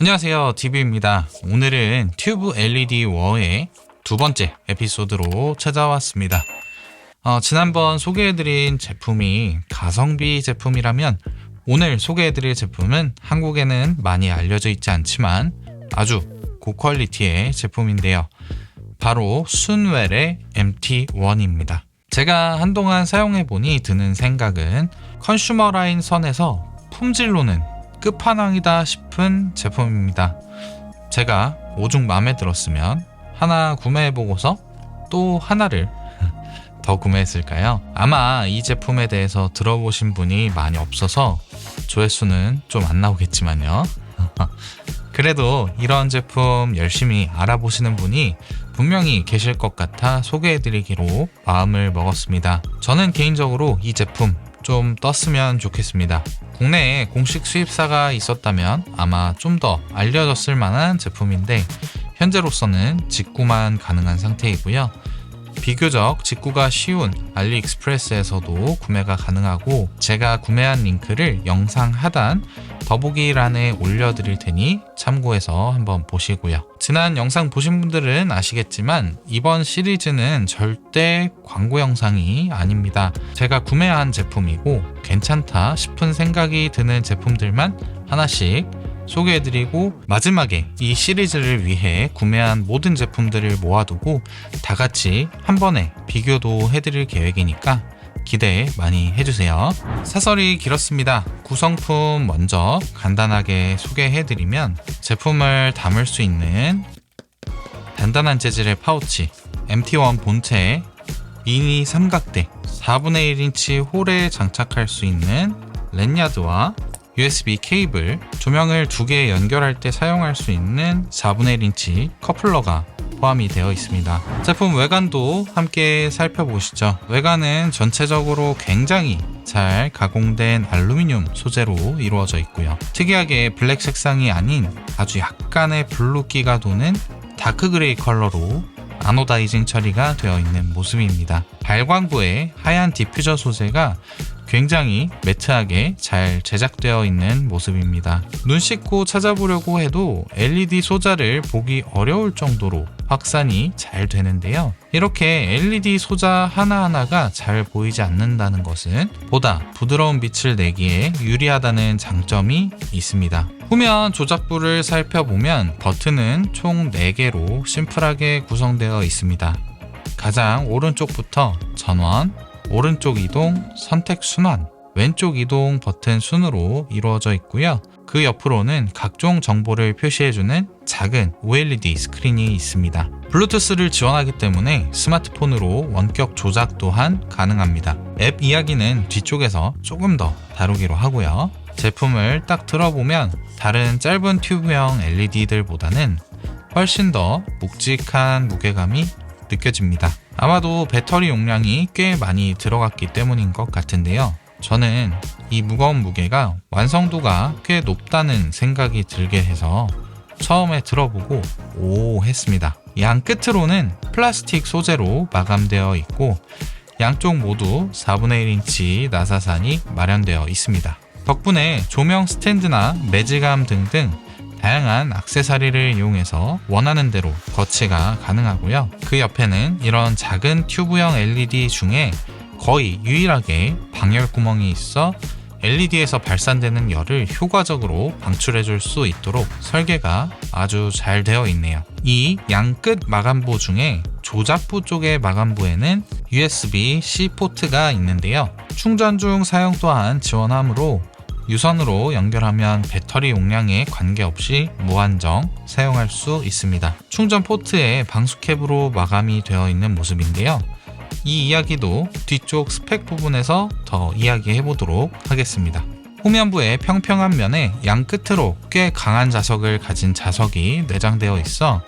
안녕하세요, DB입니다. 오늘은 튜브 LED 워의 두 번째 에피소드로 찾아왔습니다. 지난번 소개해드린 제품이 가성비 제품이라면 오늘 소개해드릴 제품은 한국에는 많이 알려져 있지 않지만 아주 고퀄리티의 제품인데요. 바로 순웰의 MT1입니다. 제가 한동안 사용해보니 드는 생각은 컨슈머 라인 선에서 품질로는 끝판왕이다 싶은 제품입니다. 제가 오죽 마음에 들었으면 하나 구매해보고서 또 하나를 더 구매했을까요? 아마 이 제품에 대해서 들어보신 분이 많이 없어서 조회수는 좀 안 나오겠지만요. 그래도 이런 제품 열심히 알아보시는 분이 분명히 계실 것 같아 소개해드리기로 마음을 먹었습니다. 저는 개인적으로 이 제품 좀 떴으면 좋겠습니다. 국내에 공식 수입사가 있었다면 아마 좀 더 알려졌을 만한 제품인데 현재로서는 직구만 가능한 상태이고요. 비교적 직구가 쉬운 알리익스프레스에서도 구매가 가능하고 제가 구매한 링크를 영상 하단 더보기란에 올려드릴 테니 참고해서 한번 보시고요. 지난 영상 보신 분들은 아시겠지만 이번 시리즈는 절대 광고 영상이 아닙니다. 제가 구매한 제품이고 괜찮다 싶은 생각이 드는 제품들만 하나씩 소개해드리고 마지막에 이 시리즈를 위해 구매한 모든 제품들을 모아두고 다 같이 한 번에 비교도 해드릴 계획이니까 기대 많이 해주세요. 사설이 길었습니다. 구성품 먼저 간단하게 소개해드리면 제품을 담을 수 있는 단단한 재질의 파우치, MT1 본체에 미니 삼각대, 4분의 1인치 홀에 장착할 수 있는 랜야드와 USB 케이블, 조명을 2개 연결할 때 사용할 수 있는 4분의 1인치 커플러가 포함이 되어 있습니다. 제품 외관도 함께 살펴보시죠. 외관은 전체적으로 굉장히 잘 가공된 알루미늄 소재로 이루어져 있고요. 특이하게 블랙 색상이 아닌 아주 약간의 블루기가 도는 다크 그레이 컬러로 아노다이징 처리가 되어 있는 모습입니다. 발광부에 하얀 디퓨저 소재가 굉장히 매트하게 잘 제작되어 있는 모습입니다. 눈 씻고 찾아보려고 해도 LED 소자를 보기 어려울 정도로 확산이 잘 되는데요. 이렇게 LED 소자 하나하나가 잘 보이지 않는다는 것은 보다 부드러운 빛을 내기에 유리하다는 장점이 있습니다. 후면 조작부를 살펴보면 버튼은 총 4개로 심플하게 구성되어 있습니다. 가장 오른쪽부터 전원, 오른쪽 이동, 선택 순환, 왼쪽 이동 버튼 순으로 이루어져 있고요. 그 옆으로는 각종 정보를 표시해주는 작은 OLED 스크린이 있습니다. 블루투스를 지원하기 때문에 스마트폰으로 원격 조작 또한 가능합니다. 앱 이야기는 뒤쪽에서 조금 더 다루기로 하고요. 제품을 딱 들어보면 다른 짧은 튜브형 LED들보다는 훨씬 더 묵직한 무게감이 느껴집니다. 아마도 배터리 용량이 꽤 많이 들어갔기 때문인 것 같은데요. 저는 이 무거운 무게가 완성도가 꽤 높다는 생각이 들게 해서 처음에 들어보고 오 했습니다. 양 끝으로는 플라스틱 소재로 마감되어 있고 양쪽 모두 4분의 1인치 나사산이 마련되어 있습니다. 덕분에 조명 스탠드나 매직암 등등 다양한 액세서리를 이용해서 원하는 대로 거치가 가능하고요. 그 옆에는 이런 작은 튜브형 LED 중에 거의 유일하게 방열 구멍이 있어 LED에서 발산되는 열을 효과적으로 방출해 줄 수 있도록 설계가 아주 잘 되어 있네요. 이 양끝 마감부 중에 조작부 쪽의 마감부에는 USB-C 포트가 있는데요. 충전 중 사용 또한 지원하므로 유선으로 연결하면 배터리 용량에 관계없이 무한정 사용할 수 있습니다. 충전 포트에 방수캡으로 마감이 되어 있는 모습인데요. 이 이야기도 뒤쪽 스펙 부분에서 더 이야기해 보도록 하겠습니다. 후면부의 평평한 면에 양 끝으로 꽤 강한 자석을 가진 자석이 내장되어 있어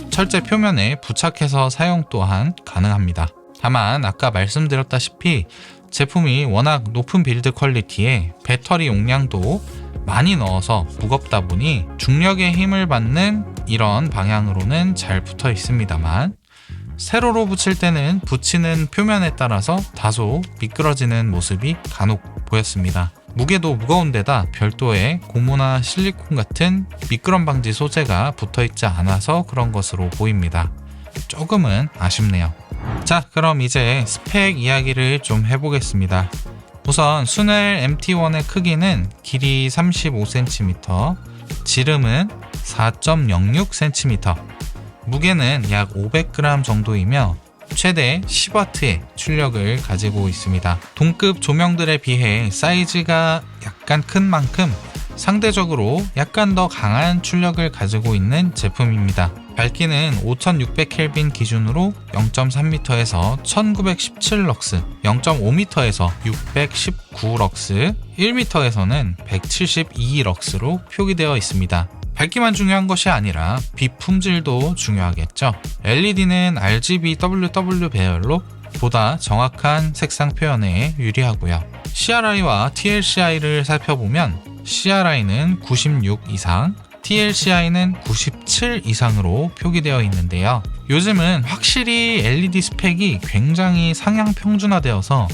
철제 표면에 부착해서 사용 또한 가능합니다. 다만 아까 말씀드렸다시피 제품이 워낙 높은 빌드 퀄리티에 배터리 용량도 많이 넣어서 무겁다 보니 중력의 힘을 받는 이런 방향으로는 잘 붙어 있습니다만 세로로 붙일 때는 붙이는 표면에 따라서 다소 미끄러지는 모습이 간혹 보였습니다. 무게도 무거운 데다 별도의 고무나 실리콘 같은 미끄럼 방지 소재가 붙어있지 않아서 그런 것으로 보입니다. 조금은 아쉽네요. 자, 그럼 이제 스펙 이야기를 좀 해보겠습니다. 우선 순엘 MT1의 크기는 길이 35cm, 지름은 4.06cm, 무게는 약 500g 정도이며 최대 10W의 출력을 가지고 있습니다. 동급 조명들에 비해 사이즈가 약간 큰 만큼 상대적으로 약간 더 강한 출력을 가지고 있는 제품입니다. 밝기는 5600켈빈 기준으로 0.3m에서 1917럭스, 0.5m에서 619럭스, 1m에서는 172럭스로 표기되어 있습니다. 밝기만 중요한 것이 아니라 빛 품질도 중요하겠죠. LED는 RGB WW 배열로 보다 정확한 색상 표현에 유리하고요. CRI와 TLCI를 살펴보면 CRI는 96 이상, TLCI는 97 이상으로 표기되어 있는데요. 요즘은 확실히 LED 스펙이 굉장히 상향 평준화되어서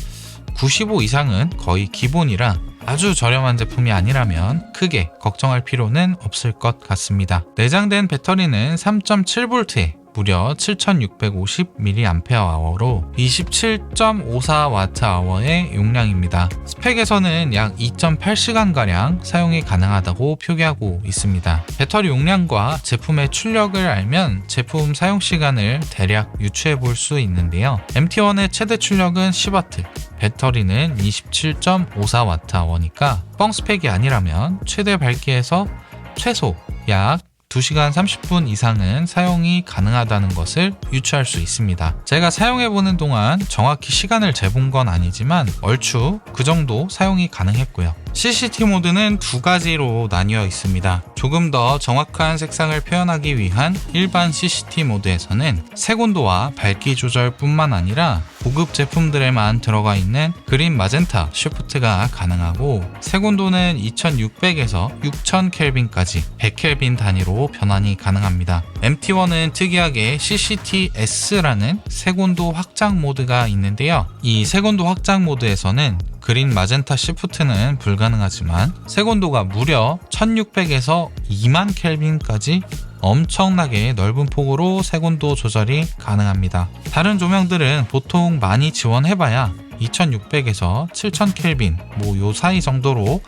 95 이상은 거의 기본이라 아주 저렴한 제품이 아니라면 크게 걱정할 필요는 없을 것 같습니다. 내장된 배터리는 3.7V에 무려 7650mAh로 27.54Wh의 용량입니다. 스펙에서는 약 2.8시간가량 사용이 가능하다고 표기하고 있습니다. 배터리 용량과 제품의 출력을 알면 제품 사용시간을 대략 유추해 볼 수 있는데요. MT1의 최대 출력은 10W, 배터리는 27.54Wh니까 뻥 스펙이 아니라면 최대 밝기에서 최소 약 2시간 30분 이상은 사용이 가능하다는 것을 유추할 수 있습니다. 제가 사용해보는 동안 정확히 시간을 재본 건 아니지만 얼추 그 정도 사용이 가능했고요. CCT 모드는 두 가지로 나뉘어 있습니다. 조금 더 정확한 색상을 표현하기 위한 일반 CCT 모드에서는 색온도와 밝기 조절뿐만 아니라 고급 제품들에만 들어가 있는 그린 마젠타 쉬프트가 가능하고 색온도는 2600에서 6000켈빈까지 100켈빈 단위로 변환이 가능합니다. MT1은 특이하게 CCT-S라는 색온도 확장 모드가 있는데요. 이 색온도 확장 모드에서는 그린 마젠타 시프트는 불가능하지만 색온도가 무려 1600에서 2만 켈빈까지 엄청나게 넓은 폭으로 색온도 조절이 가능합니다. 다른 조명들은 보통 많이 지원해봐야 2600에서 7000켈빈 요 사이 정도로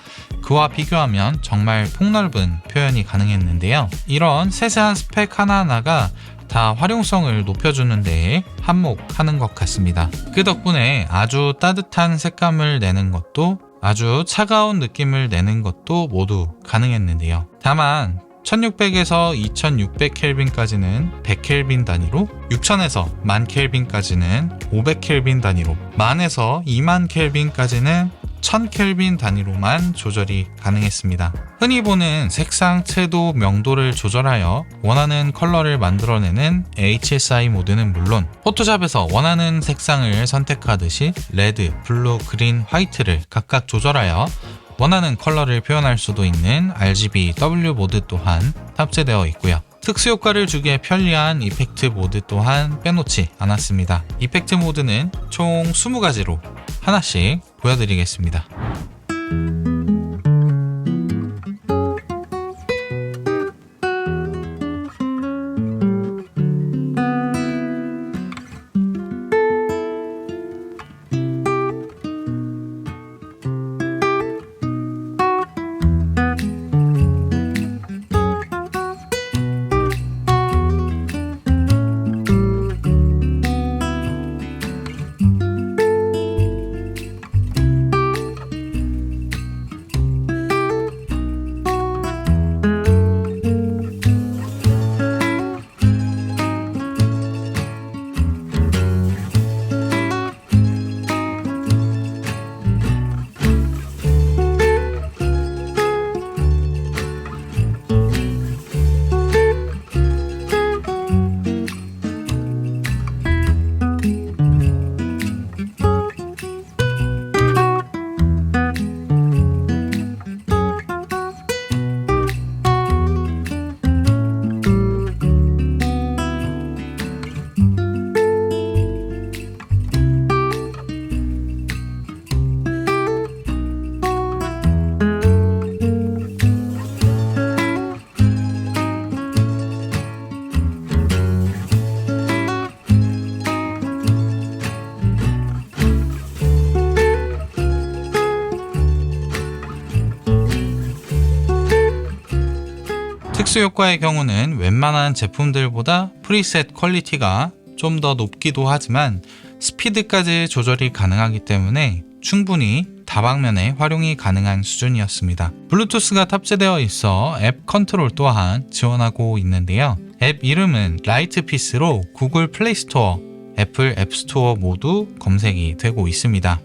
그와 비교하면 정말 폭넓은 표현이 가능했는데요. 이런 세세한 스펙 하나하나가 다 활용성을 높여주는 데에 한몫하는 것 같습니다. 그 덕분에 아주 따뜻한 색감을 내는 것도 아주 차가운 느낌을 내는 것도 모두 가능했는데요. 다만 1600에서 2600켈빈까지는 100켈빈 단위로, 6000에서 10,000켈빈까지는 500켈빈 단위로, 10,000에서 20,000켈빈까지는 1000켈빈 단위로만 조절이 가능했습니다. 흔히 보는 색상, 채도, 명도를 조절하여 원하는 컬러를 만들어내는 HSI 모드는 물론 포토샵에서 원하는 색상을 선택하듯이 레드, 블루, 그린, 화이트를 각각 조절하여 원하는 컬러를 표현할 수도 있는 RGB W 모드 또한 탑재되어 있고요. 특수효과를 주기에 편리한 이펙트 모드 또한 빼놓지 않았습니다. 이펙트 모드는 총 20가지로 하나씩 보여드리겠습니다. 특수 효과의 경우는 웬만한 제품들보다 프리셋 퀄리티가 좀 더 높기도 하지만 스피드까지 조절이 가능하기 때문에 충분히 다방면에 활용이 가능한 수준이었습니다. 블루투스가 탑재되어 있어 앱 컨트롤 또한 지원하고 있는데요. 앱 이름은 라이트피스로 구글 플레이 스토어, 애플 앱 스토어 모두 검색이 되고 있습니다.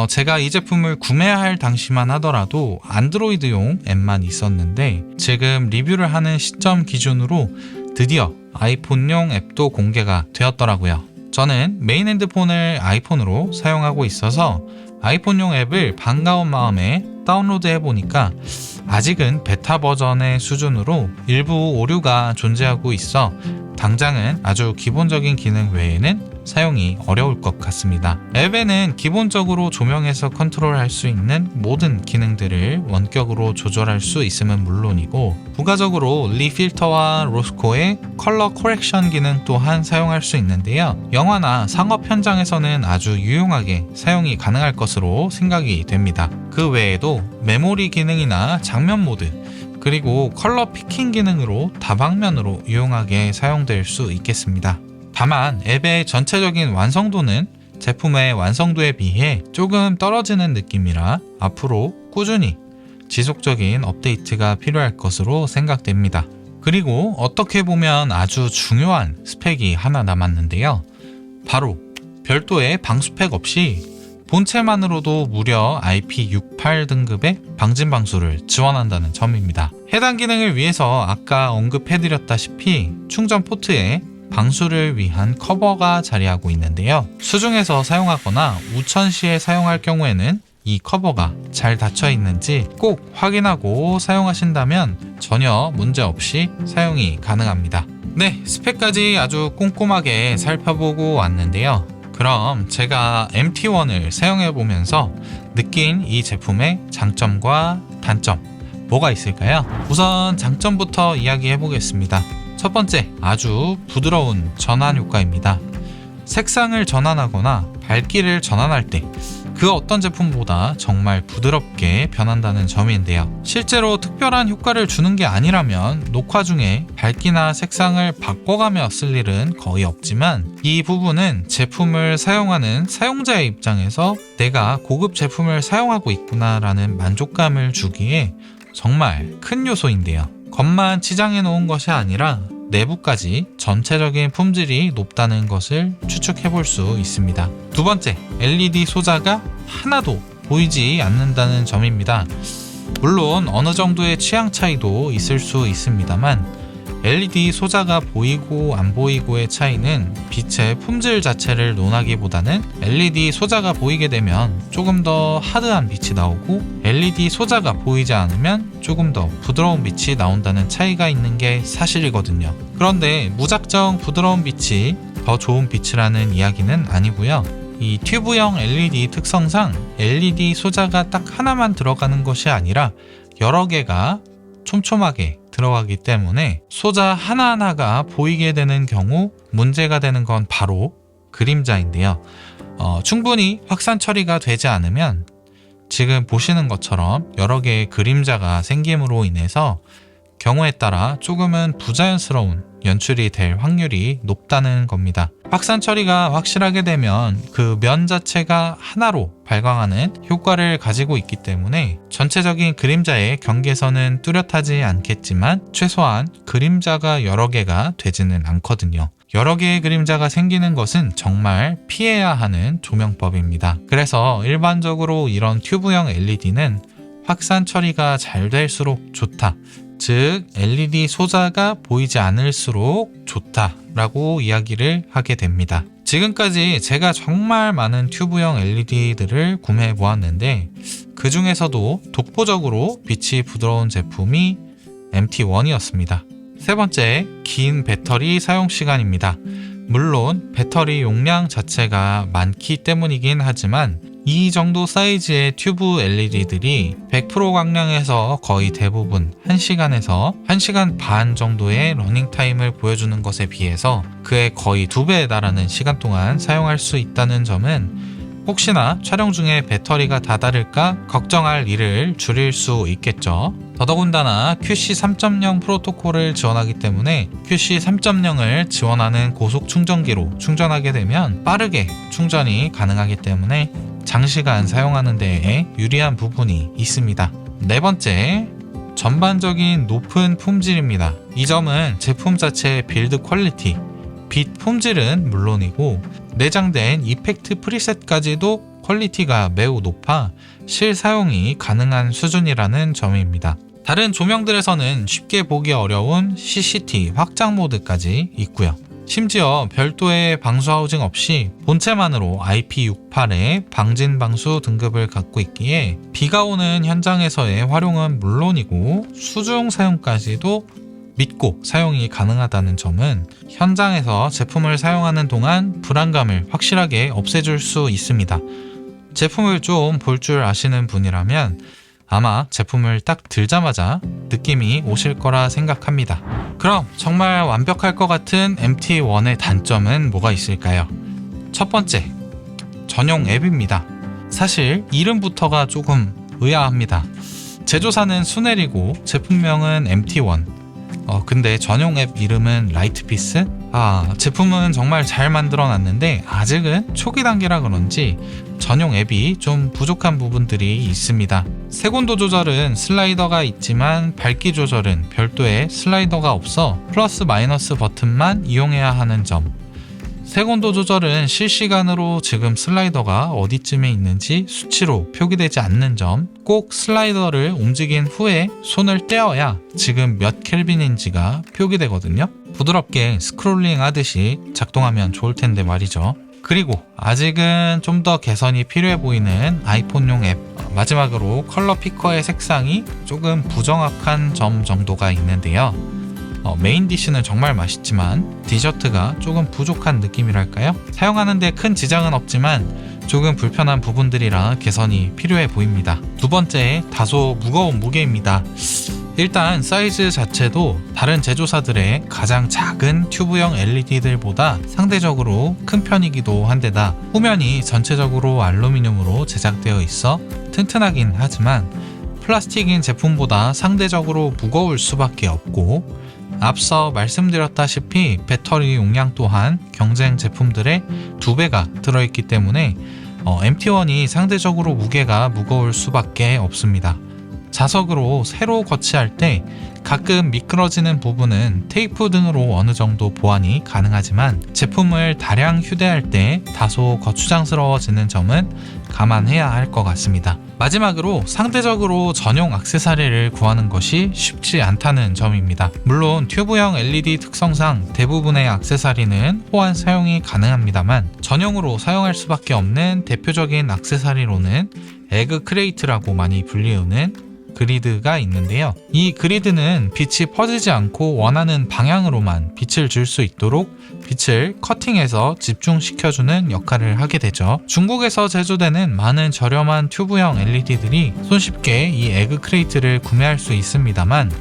제가 이 제품을 구매할 당시만 하더라도 안드로이드용 앱만 있었는데 지금 리뷰를 하는 시점 기준으로 드디어 아이폰용 앱도 공개가 되었더라고요. 저는 메인 핸드폰을 아이폰으로 사용하고 있어서 아이폰용 앱을 반가운 마음에 다운로드 해보니까 아직은 베타 버전의 수준으로 일부 오류가 존재하고 있어 당장은 아주 기본적인 기능 외에는 사용이 어려울 것 같습니다. 앱에는 기본적으로 조명에서 컨트롤할 수 있는 모든 기능들을 원격으로 조절할 수 있음은 물론이고 부가적으로 리필터와 로스코의 컬러 코렉션 기능 또한 사용할 수 있는데요. 영화나 상업 현장에서는 아주 유용하게 사용이 가능할 것으로 생각이 됩니다. 그 외에도 메모리 기능이나 장면 모드 그리고 컬러 피킹 기능으로 다방면으로 유용하게 사용될 수 있겠습니다. 다만 앱의 전체적인 완성도는 제품의 완성도에 비해 조금 떨어지는 느낌이라 앞으로 꾸준히 지속적인 업데이트가 필요할 것으로 생각됩니다. 그리고 어떻게 보면 아주 중요한 스펙이 하나 남았는데요. 바로 별도의 방수팩 없이 본체만으로도 무려 IP68 등급의 방진 방수를 지원한다는 점입니다. 해당 기능을 위해서 아까 언급해드렸다시피 충전 포트에 방수를 위한 커버가 자리하고 있는데요. 수중에서 사용하거나 우천 시에 사용할 경우에는 이 커버가 잘 닫혀 있는지 꼭 확인하고 사용하신다면 전혀 문제 없이 사용이 가능합니다. 네, 스펙까지 아주 꼼꼼하게 살펴보고 왔는데요. 그럼 제가 MT1을 사용해보면서 느낀 이 제품의 장점과 단점 뭐가 있을까요? 우선 장점부터 이야기해보겠습니다. 첫 번째, 아주 부드러운 전환 효과입니다. 색상을 전환하거나 밝기를 전환할 때 그 어떤 제품보다 정말 부드럽게 변한다는 점인데요. 실제로 특별한 효과를 주는 게 아니라면 녹화 중에 밝기나 색상을 바꿔가며 쓸 일은 거의 없지만 이 부분은 제품을 사용하는 사용자의 입장에서 내가 고급 제품을 사용하고 있구나라는 만족감을 주기에 정말 큰 요소인데요. 겉만 치장해 놓은 것이 아니라 내부까지 전체적인 품질이 높다는 것을 추측해 볼 수 있습니다. 두 번째, LED 소자가 하나도 보이지 않는다는 점입니다. 물론 어느 정도의 취향 차이도 있을 수 있습니다만 LED 소자가 보이고 안 보이고의 차이는 빛의 품질 자체를 논하기보다는 LED 소자가 보이게 되면 조금 더 하드한 빛이 나오고 LED 소자가 보이지 않으면 조금 더 부드러운 빛이 나온다는 차이가 있는 게 사실이거든요. 그런데 무작정 부드러운 빛이 더 좋은 빛이라는 이야기는 아니고요. 이 튜브형 LED 특성상 LED 소자가 딱 하나만 들어가는 것이 아니라 여러 개가 촘촘하게 들어가기 때문에 소자 하나하나가 보이게 되는 경우 문제가 되는 건 바로 그림자인데요. 충분히 확산 처리가 되지 않으면 지금 보시는 것처럼 여러 개의 그림자가 생김으로 인해서 경우에 따라 조금은 부자연스러운 연출이 될 확률이 높다는 겁니다. 확산 처리가 확실하게 되면 그 면 자체가 하나로 발광하는 효과를 가지고 있기 때문에 전체적인 그림자의 경계선은 뚜렷하지 않겠지만 최소한 그림자가 여러 개가 되지는 않거든요. 여러 개의 그림자가 생기는 것은 정말 피해야 하는 조명법입니다. 그래서 일반적으로 이런 튜브형 LED는 확산 처리가 잘 될수록 좋다. 즉 LED 소자가 보이지 않을수록 좋다라고 이야기를 하게 됩니다. 지금까지 제가 정말 많은 튜브형 LED들을 구매해 보았는데 그 중에서도 독보적으로 빛이 부드러운 제품이 MT1이었습니다. 세 번째, 긴 배터리 사용 시간입니다. 물론 배터리 용량 자체가 많기 때문이긴 하지만 이 정도 사이즈의 튜브 LED들이 100% 광량에서 거의 대부분 1시간에서 1시간 반 정도의 러닝타임을 보여주는 것에 비해서 그의 거의 2배에 달하는 시간 동안 사용할 수 있다는 점은 혹시나 촬영 중에 배터리가 다다를까 걱정할 일을 줄일 수 있겠죠. 더더군다나 QC 3.0 프로토콜을 지원하기 때문에 QC 3.0을 지원하는 고속 충전기로 충전하게 되면 빠르게 충전이 가능하기 때문에 장시간 사용하는 데에 유리한 부분이 있습니다. 네 번째, 전반적인 높은 품질입니다. 이 점은 제품 자체의 빌드 퀄리티, 빛 품질은 물론이고 내장된 이펙트 프리셋까지도 퀄리티가 매우 높아 실사용이 가능한 수준이라는 점입니다. 다른 조명들에서는 쉽게 보기 어려운 CCT 확장 모드까지 있고요. 심지어 별도의 방수 하우징 없이 본체만으로 IP68의 방진 방수 등급을 갖고 있기에 비가 오는 현장에서의 활용은 물론이고 수중 사용까지도 믿고 사용이 가능하다는 점은 현장에서 제품을 사용하는 동안 불안감을 확실하게 없애줄 수 있습니다. 제품을 좀 볼 줄 아시는 분이라면 아마 제품을 딱 들자마자 느낌이 오실 거라 생각합니다. 그럼 정말 완벽할 것 같은 MT1의 단점은 뭐가 있을까요? 첫 번째, 전용 앱입니다. 사실 이름부터가 조금 의아합니다. 제조사는 수넬이고 제품명은 MT1. 근데 전용 앱 이름은 라이트피스? 제품은 정말 잘 만들어 놨는데 아직은 초기 단계라 그런지 전용 앱이 좀 부족한 부분들이 있습니다. 색온도 조절은 슬라이더가 있지만 밝기 조절은 별도의 슬라이더가 없어 플러스 마이너스 버튼만 이용해야 하는 점. 색온도 조절은 실시간으로 지금 슬라이더가 어디쯤에 있는지 수치로 표기되지 않는 점, 꼭 슬라이더를 움직인 후에 손을 떼어야 지금 몇 켈빈인지가 표기되거든요. 부드럽게 스크롤링 하듯이 작동하면 좋을 텐데 말이죠. 그리고 아직은 좀 더 개선이 필요해 보이는 아이폰용 앱, 마지막으로 컬러 피커의 색상이 조금 부정확한 점 정도가 있는데요. 메인 디쉬는 정말 맛있지만 디저트가 조금 부족한 느낌이랄까요? 사용하는데 큰 지장은 없지만 조금 불편한 부분들이라 개선이 필요해 보입니다. 두 번째, 다소 무거운 무게입니다. 일단 사이즈 자체도 다른 제조사들의 가장 작은 튜브형 LED들보다 상대적으로 큰 편이기도 한데다 후면이 전체적으로 알루미늄으로 제작되어 있어 튼튼하긴 하지만 플라스틱인 제품보다 상대적으로 무거울 수밖에 없고 앞서 말씀드렸다시피 배터리 용량 또한 경쟁 제품들의 2배가 들어있기 때문에 MT1이 상대적으로 무게가 무거울 수밖에 없습니다. 자석으로 세로 거치할 때 가끔 미끄러지는 부분은 테이프 등으로 어느 정도 보완이 가능하지만 제품을 다량 휴대할 때 다소 거추장스러워지는 점은 감안해야 할 것 같습니다. 마지막으로 상대적으로 전용 액세서리를 구하는 것이 쉽지 않다는 점입니다. 물론 튜브형 LED 특성상 대부분의 액세서리는 호환 사용이 가능합니다만 전용으로 사용할 수밖에 없는 대표적인 액세서리로는 에그 크레이트라고 많이 불리우는 그리드가 있는데요. 이 그리드는 빛이 퍼지지 않고 원하는 방향으로만 빛을 줄 수 있도록 빛을 커팅해서 집중시켜주는 역할을 하게 되죠. 중국에서 제조되는 많은 저렴한 튜브형 LED들이 손쉽게 이 에그 크레이트를 구매할 수 있습니다만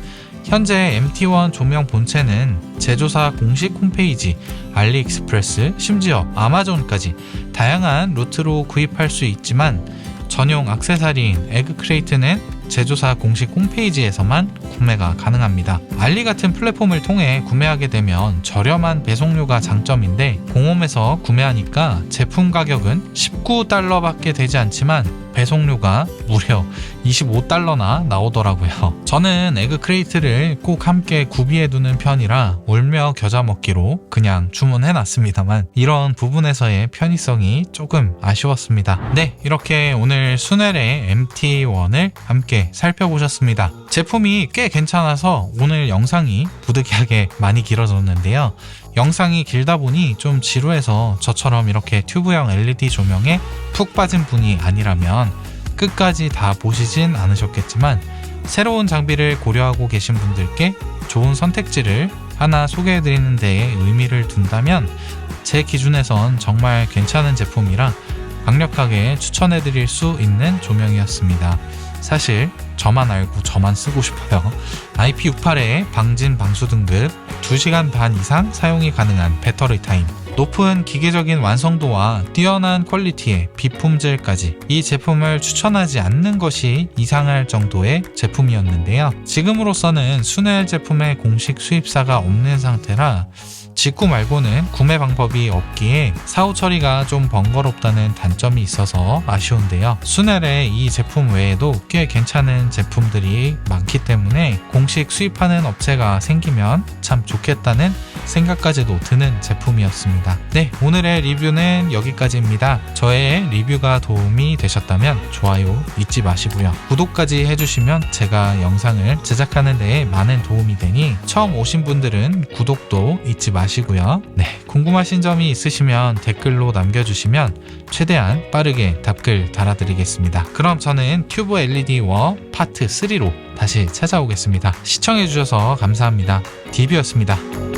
현재 MT1 조명 본체는 제조사 공식 홈페이지, 알리익스프레스, 심지어 아마존까지 다양한 루트로 구입할 수 있지만 전용 액세서리인 에그 크레이트는 제조사 공식 홈페이지에서만 구매가 가능합니다. 알리 같은 플랫폼을 통해 구매하게 되면 저렴한 배송료가 장점인데 공홈에서 구매하니까 제품 가격은 $19밖에 되지 않지만 배송료가 무려 $25나 나오더라고요. 저는 에그 크레이트를 꼭 함께 구비해두는 편이라 울며 겨자 먹기로 그냥 주문해놨습니다만 이런 부분에서의 편의성이 조금 아쉬웠습니다. 네, 이렇게 오늘 수넬의 MT1을 함께 살펴보셨습니다. 제품이 꽤 괜찮아서 오늘 영상이 부득이하게 많이 길어졌는데요. 영상이 길다 보니 좀 지루해서 저처럼 이렇게 튜브형 LED 조명에 푹 빠진 분이 아니라면 끝까지 다 보시진 않으셨겠지만 새로운 장비를 고려하고 계신 분들께 좋은 선택지를 하나 소개해드리는 데에 의미를 둔다면 제 기준에선 정말 괜찮은 제품이라 강력하게 추천해드릴 수 있는 조명이었습니다. 사실 저만 알고 저만 쓰고 싶어요. IP68의 방진 방수 등급, 2시간 반 이상 사용이 가능한 배터리 타임, 높은 기계적인 완성도와 뛰어난 퀄리티의 비품질까지 이 제품을 추천하지 않는 것이 이상할 정도의 제품이었는데요. 지금으로서는 순엘 제품의 공식 수입사가 없는 상태라 직구 말고는 구매 방법이 없기에 사후 처리가 좀 번거롭다는 단점이 있어서 아쉬운데요. 순엘의 이 제품 외에도 꽤 괜찮은 제품들이 많기 때문에 공식 수입하는 업체가 생기면 참 좋겠다는 생각까지도 드는 제품이었습니다. 네, 오늘의 리뷰는 여기까지입니다. 저의 리뷰가 도움이 되셨다면 좋아요 잊지 마시고요. 구독까지 해주시면 제가 영상을 제작하는 데에 많은 도움이 되니 처음 오신 분들은 구독도 잊지 마시고요. 네, 궁금하신 점이 있으시면 댓글로 남겨주시면 최대한 빠르게 답글 달아드리겠습니다. 그럼 저는 튜브 LED 워 파트 3로 다시 찾아오겠습니다. 시청해주셔서 감사합니다. DB였습니다.